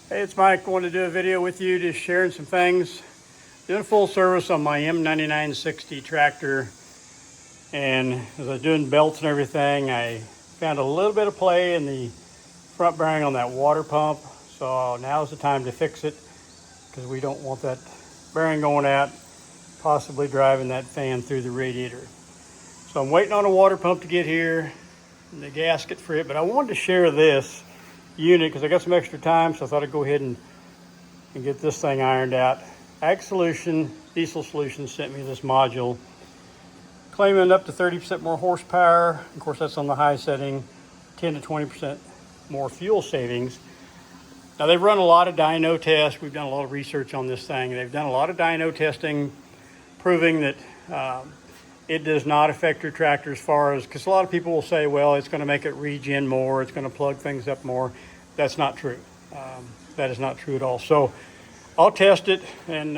Hey, it's Mike. I wanted to do a video with you, just sharing some things. Doing a full service on my M9960 tractor, and as I was doing belts and everything, I found a little bit of play in the front bearing on that water pump. So now's the time to fix it, because we don't want that bearing going out, possibly driving that fan through the radiator. So I'm waiting on a water pump to get here and the gasket for it, but I wanted to share this unit because I got some extra time, so I thought I'd go ahead and get this thing ironed out. Ag Solution, Diesel Solutions sent me this module claiming up to 30% more horsepower. Of course, that's on the high setting, 10 to 20% more fuel savings. Now, they've run a lot of dyno tests. We've done a lot of research on this thing. They've done a lot of dyno testing, proving that it does not affect your tractor as far as, because a lot of people will say, well, it's going to make it regen more, it's going to plug things up more. That's not true. That is not true at all. So I'll test it and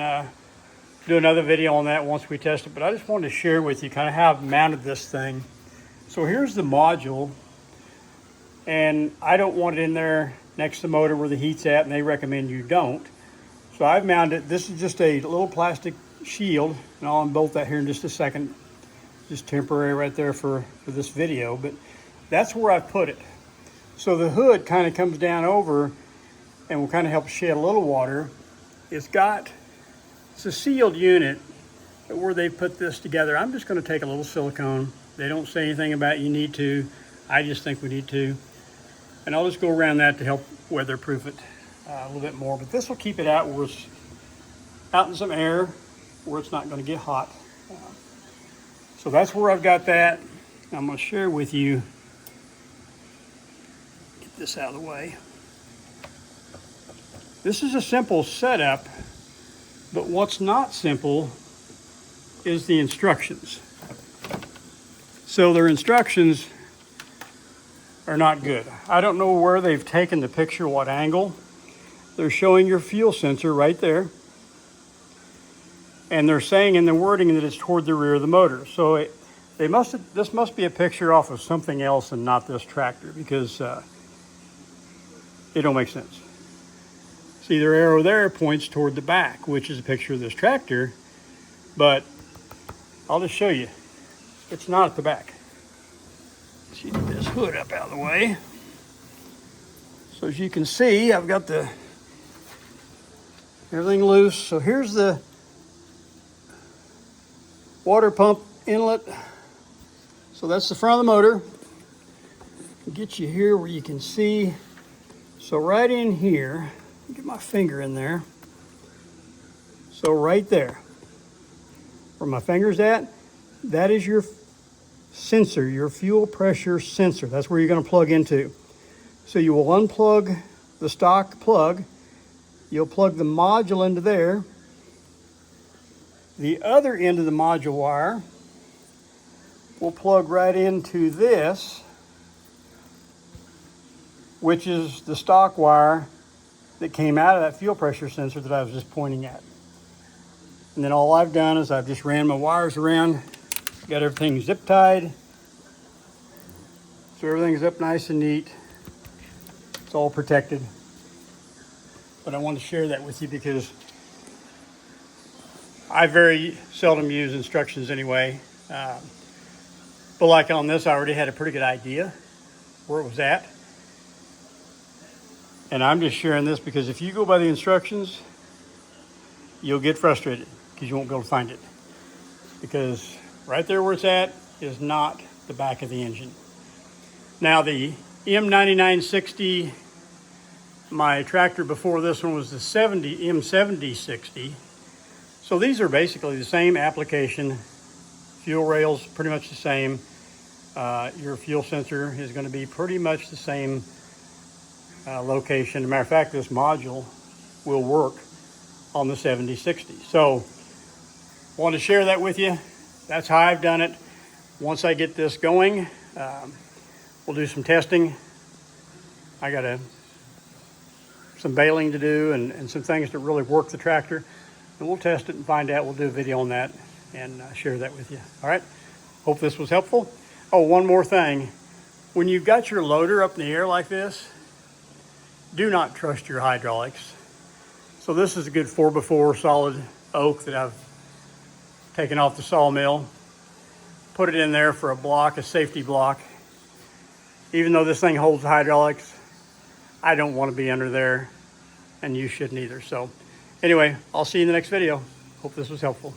do another video on that once we test it. But I just wanted to share with you kind of how I've mounted this thing. So here's the module, and I don't want it in there next to the motor where the heat's at, and they recommend you don't. So I've mounted it. This is just a little plastic shield, and I'll unbolt that here in just a second. Just temporary right there for this video, but that's where I've put it. So the hood kind of comes down over and will kind of help shed a little water. It's a sealed unit where they put this together. I'm just going to take a little silicone. They don't say anything about you need to. I just think we need to. And I'll just go around that to help weatherproof it a little bit more. But this will keep it out where it's out in some air where it's not going to get hot. So that's where I've got that. I'm going to share with you. Get this out of the way. This is a simple setup, but what's not simple is the instructions. So their instructions are not good. I don't know where they've taken the picture, what angle. They're showing your fuel sensor right there. And they're saying in the wording that it's toward the rear of the motor. So this must be a picture off of something else and not this tractor, because it don't make sense. See, their arrow there points toward the back, which is a picture of this tractor, but I'll just show you. It's not at the back. Let's get this hood up out of the way. So as you can see, I've got everything loose. So here's the water pump inlet. So that's the front of the motor. I'll get you here where you can see. So right in here, get my finger in there. So right there, where my finger's at, that is your sensor, your fuel pressure sensor. That's where you're going to plug into. So you will unplug the stock plug. You'll plug the module into there. The other end of the module wire will plug right into this, which is the stock wire that came out of that fuel pressure sensor that I was just pointing at. And then all I've done is I've just ran my wires around, got everything zip tied. So everything's up nice and neat. It's all protected. But I wanted to share that with you because I very seldom use instructions anyway. But like on this, I already had a pretty good idea where it was at. And I'm just sharing this because if you go by the instructions, you'll get frustrated because you won't be able to find it. Because right there where it's at is not the back of the engine. Now the M9960, my tractor before this one was the M7060. So these are basically the same application. Fuel rails pretty much the same. Your fuel sensor is going to be pretty much the same location. As a matter of fact, this module will work on the 7060. So I wanted to share that with you. That's how I've done it. Once I get this going, we'll do some testing. I got some baling to do and some things to really work the tractor. And we'll test it and find out. We'll do a video on that and share that with you. All right. Hope this was helpful. Oh, one more thing. When you've got your loader up in the air like this, do not trust your hydraulics. So this is a good 4x4 solid oak that I've taken off the sawmill. Put it in there for a block, a safety block. Even though this thing holds hydraulics, I don't want to be under there, and you shouldn't either. So anyway, I'll see you in the next video. Hope this was helpful.